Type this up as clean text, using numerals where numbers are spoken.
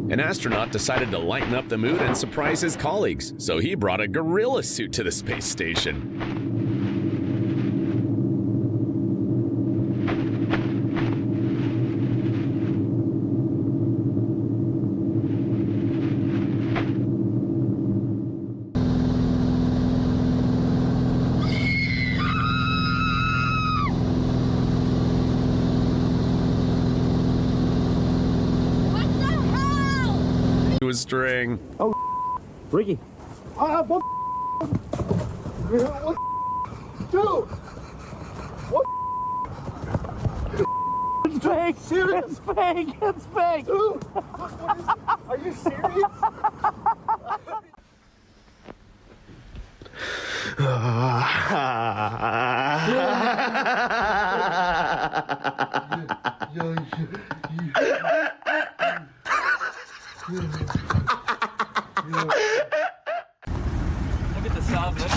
An astronaut decided to lighten up the mood and surprise his colleagues, so he brought a gorilla suit to the space station. To a string. Oh, Ricky. What? Dude! What? It's fake. Serious? It's fake. It's fake. Dude! What is it? Are you serious? Look at the size of it.